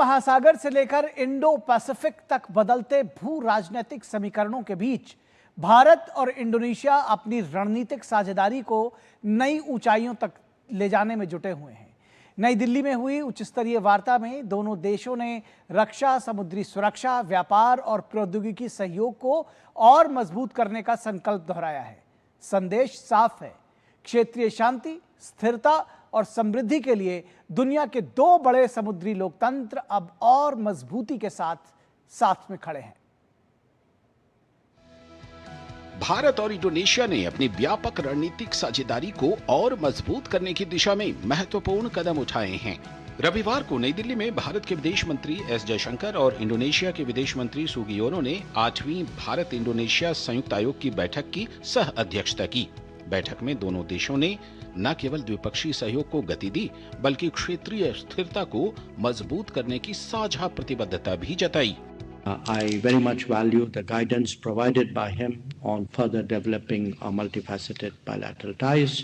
महासागर से लेकर इंडो पैसिफिक तक बदलते भू राजनीतिक समीकरणों के बीच भारत और इंडोनेशिया अपनी रणनीतिक साझेदारी को नई ऊंचाइयों तक ले जाने में जुटे हुए हैं। नई दिल्ली में हुई उच्च स्तरीय वार्ता में दोनों देशों ने रक्षा, समुद्री सुरक्षा, व्यापार और प्रौद्योगिकी सहयोग को और मजबूत करने का संकल्प दोहराया है। संदेश साफ है, क्षेत्रीय शांति, स्थिरता और समृद्धि के लिए दुनिया के दो बड़े समुद्री लोकतंत्र अब और मजबूती के साथ में खड़े हैं। भारत और इंडोनेशिया ने अपनी व्यापक रणनीतिक साझेदारी को और मजबूत करने की दिशा में महत्वपूर्ण कदम उठाए हैं। रविवार को नई दिल्ली में भारत के विदेश मंत्री एस जयशंकर और इंडोनेशिया के विदेश मंत्री सुगियोनो ने 8वीं भारत इंडोनेशिया संयुक्त आयोग की बैठक की सह अध्यक्षता की। बैठक में दोनों देशों ने न केवल द्विपक्षीय सहयोग को गति दी, बल्कि क्षेत्रीय स्थिरता को मजबूत करने की साझा प्रतिबद्धता भी जताई। I very much value the guidance provided by him on further developing our multifaceted bilateral ties.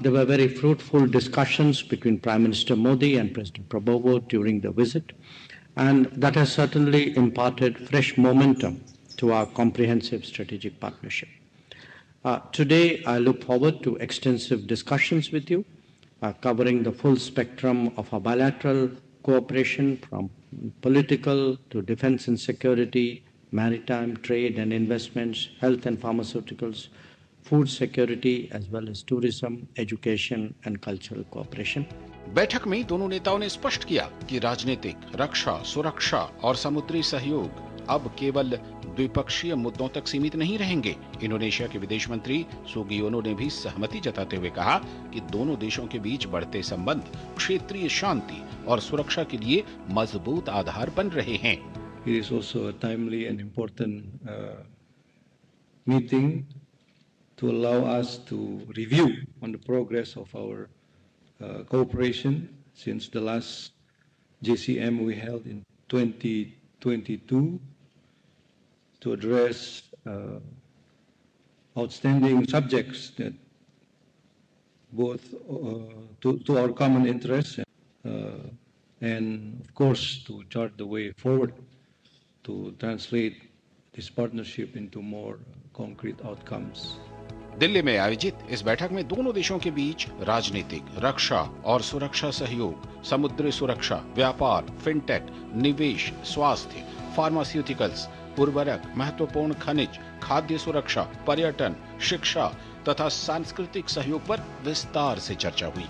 There were very fruitful discussions between Prime Minister Modi and President Prabowo during the visit, and that has certainly imparted fresh momentum to our comprehensive strategic partnership. Today, I look forward to extensive discussions with you, covering the full spectrum of our bilateral cooperation from political to defense and security, maritime, trade and investments, health and pharmaceuticals, food security, as well as tourism, education and cultural cooperation. बैठक में दोनों नेताओं ने स्पष्ट किया कि राजनीतिक, रक्षा, सुरक्षा और समुद्री सहयोग अब केवल द्विपक्षीय मुद्दों तक सीमित नहीं रहेंगे। इंडोनेशिया के विदेश मंत्री सुगियोनो ने भी सहमति जताते हुए कहा कि दोनों देशों के बीच बढ़ते संबंध क्षेत्रीय शांति और सुरक्षा के लिए मजबूत आधार बन रहे हैं। It is also a timely and important meeting to allow us to review on the progress of our cooperation since the last JCM we held in 2022 to address outstanding subjects that both to our common interests and of course to chart the way forward to translate this partnership into more concrete outcomes. Delhi में आयोजित इस बैठक में दोनों देशों के बीच राजनीतिक, रक्षा और सुरक्षा सहयोग, समुद्री सुरक्षा, व्यापार, फिनटेक, निवेश, स्वास्थ्य, फार्मास्यूटिकल्स, उर्वरक, महत्वपूर्ण खनिज, खाद्य सुरक्षा, पर्यटन, शिक्षा तथा सांस्कृतिक सहयोग पर विस्तार से चर्चा हुई।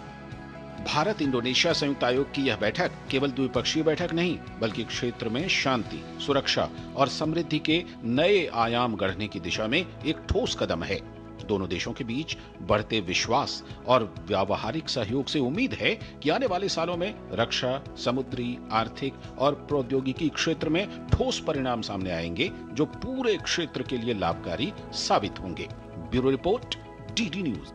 भारत इंडोनेशिया संयुक्त आयोग की यह बैठक केवल द्विपक्षीय बैठक नहीं, बल्कि क्षेत्र में शांति, सुरक्षा और समृद्धि के नए आयाम गढ़ने की दिशा में एक ठोस कदम है। दोनों देशों के बीच बढ़ते विश्वास और व्यावहारिक सहयोग से उम्मीद है कि आने वाले सालों में रक्षा, समुद्री, आर्थिक और प्रौद्योगिकी क्षेत्र में ठोस परिणाम सामने आएंगे, जो पूरे क्षेत्र के लिए लाभकारी साबित होंगे। Bureau report, DD news.